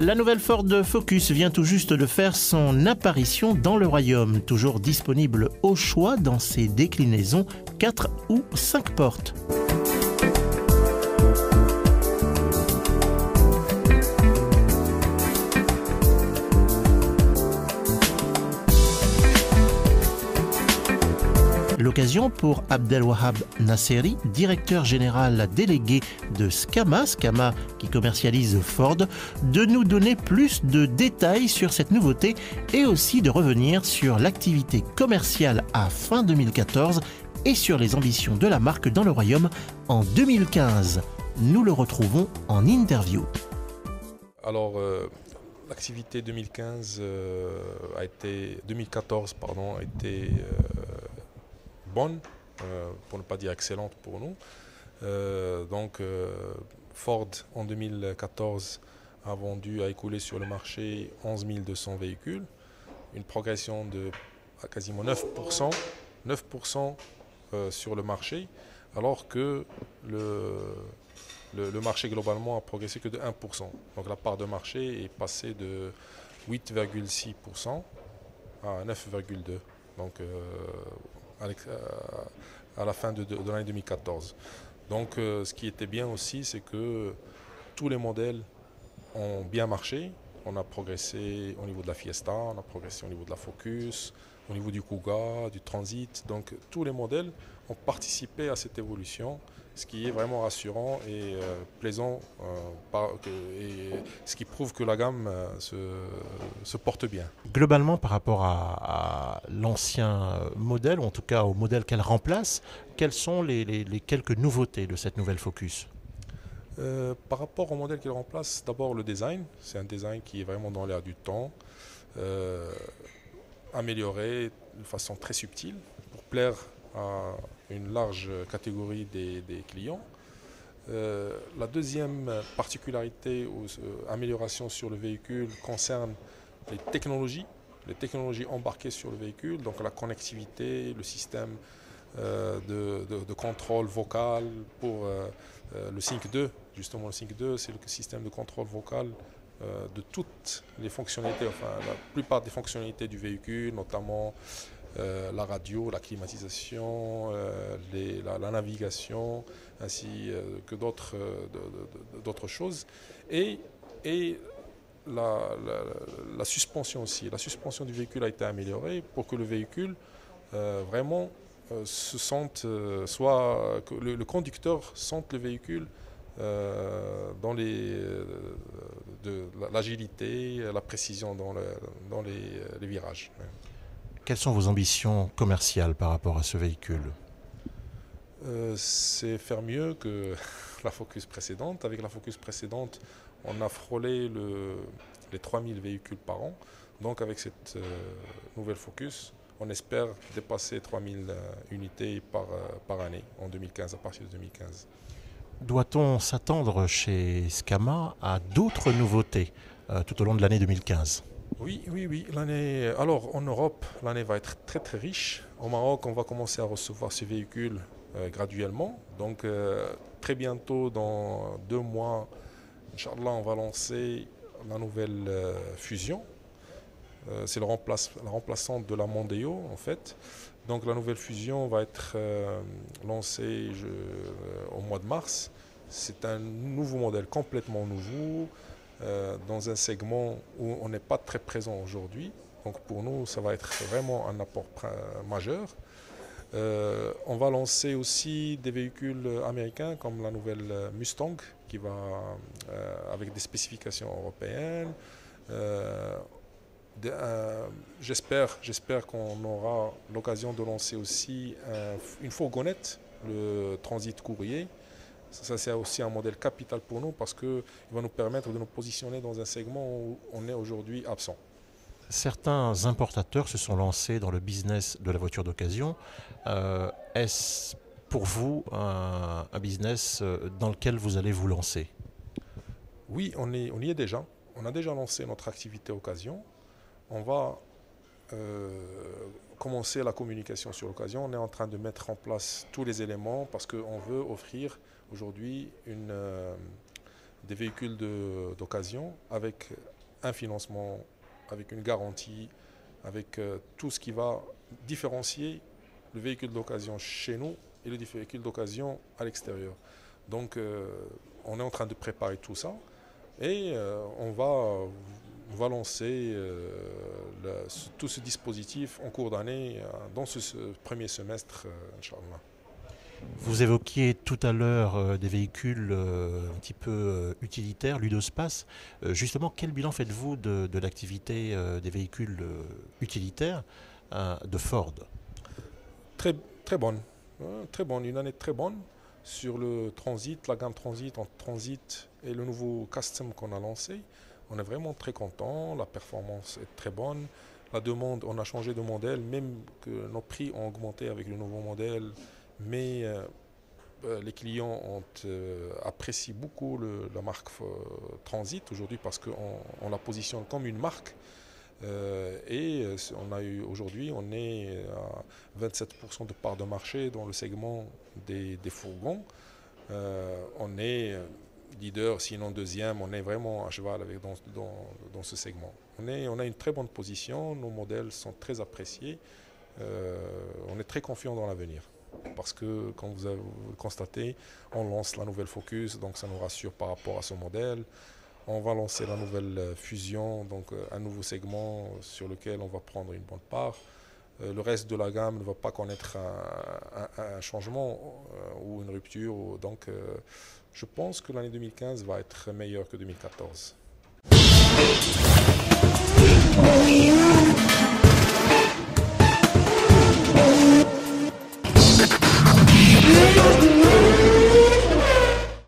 La nouvelle Ford Focus vient tout juste de faire son apparition dans le royaume, toujours disponible au choix dans ses déclinaisons 4 ou 5 portes. L'occasion pour Abdelwahab Nasseri, directeur général délégué de Scama qui commercialise Ford, de nous donner plus de détails sur cette nouveauté et aussi de revenir sur l'activité commerciale à fin 2014 et sur les ambitions de la marque dans le royaume en 2015. Nous le retrouvons en interview. Alors, l'activité 2014 a été bonne, pour ne pas dire excellente pour nous. Ford en 2014 a écoulé sur le marché 11 200 véhicules, une progression de quasiment 9% sur le marché, alors que le marché globalement a progressé que de 1%. Donc la part de marché est passée de 8,6% à 9,2%. Donc à la fin de l'année 2014. Donc ce qui était bien aussi, c'est que tous les modèles ont bien marché. On a progressé au niveau de la Fiesta, on a progressé au niveau de la Focus, au niveau du Kuga, du Transit. Donc tous les modèles ont participé à cette évolution, ce qui est vraiment rassurant et plaisant, et ce qui prouve que la gamme se porte bien. Globalement, par rapport à l'ancien modèle, ou en tout cas au modèle qu'elle remplace, quelles sont les quelques nouveautés de cette nouvelle Focus ? Par rapport au modèle qu'elle remplace, d'abord le design. C'est un design qui est vraiment dans l'air du temps, amélioré de façon très subtile pour plaire à une large catégorie des clients. La deuxième particularité ou amélioration sur le véhicule concerne les technologies embarquées sur le véhicule, donc la connectivité, le système de contrôle vocal pour le Sync 2. Justement, le Sync 2, c'est le système de contrôle vocal de toutes les fonctionnalités, enfin la plupart des fonctionnalités du véhicule, notamment la radio, la climatisation, la navigation, ainsi que d'autres choses. Et la suspension aussi. La suspension du véhicule a été améliorée pour que le véhicule vraiment se sente, que le conducteur sente le véhicule dans l'agilité, la précision dans les virages. Quelles sont vos ambitions commerciales par rapport à ce véhicule ? C'est faire mieux que la Focus précédente. Avec la Focus précédente, on a frôlé les 3000 véhicules par an. Donc avec cette nouvelle Focus, on espère dépasser 3000 unités par année en 2015, à partir de 2015. Doit-on s'attendre chez Scama à d'autres nouveautés tout au long de l'année 2015 ? Oui. Alors en Europe, l'année va être très très riche. Au Maroc, on va commencer à recevoir ces véhicules graduellement. Donc très bientôt, dans 2 mois, Inch'Allah, on va lancer la nouvelle Fusion. C'est la remplaçante de la Mondeo en fait. Donc la nouvelle Fusion va être lancée au mois de mars. C'est un nouveau modèle complètement nouveau, dans un segment où on n'est pas très présent aujourd'hui. Donc pour nous, ça va être vraiment un apport majeur. On va lancer aussi des véhicules américains comme la nouvelle Mustang qui va avec des spécifications européennes. J'espère qu'on aura l'occasion de lancer aussi une fourgonnette, le Transit Courrier. Ça c'est aussi un modèle capital pour nous parce qu'il va nous permettre de nous positionner dans un segment où on est aujourd'hui absent. Certains importateurs se sont lancés dans le business de la voiture d'occasion. Est-ce pour vous un business dans lequel vous allez vous lancer ? Oui, on y est déjà. On a déjà lancé notre activité occasion. On va commencer la communication sur l'occasion. On est en train de mettre en place tous les éléments parce qu'on veut offrir aujourd'hui des véhicules d'occasion avec un financement, avec une garantie, avec tout ce qui va différencier le véhicule d'occasion chez nous et le véhicule d'occasion à l'extérieur. Donc on est en train de préparer tout ça et on va lancer tout ce dispositif en cours d'année dans ce premier semestre, Inch'Allah. Vous évoquiez tout à l'heure des véhicules un petit peu utilitaires, Ludospace. Justement, quel bilan faites-vous de l'activité des véhicules utilitaires de Ford? Très, très bonne, une année très bonne sur le Transit, la gamme Transit, entre Transit et le nouveau Custom qu'on a lancé. On est vraiment très content, la performance est très bonne. La demande, on a changé de modèle, même que nos prix ont augmenté avec le nouveau modèle, mais les clients apprécient beaucoup la marque Transit aujourd'hui parce qu'on la positionne comme une marque. Aujourd'hui, on est à 27% de part de marché dans le segment des fourgons. On est leader, sinon deuxième, on est vraiment à cheval dans ce segment. On a une très bonne position, nos modèles sont très appréciés. On est très confiant dans l'avenir. Parce que, comme vous avez constaté, on lance la nouvelle Focus, donc ça nous rassure par rapport à ce modèle. On va lancer la nouvelle Fusion, donc un nouveau segment sur lequel on va prendre une bonne part. Le reste de la gamme ne va pas connaître un changement ou une rupture. Donc je pense que l'année 2015 va être meilleure que 2014.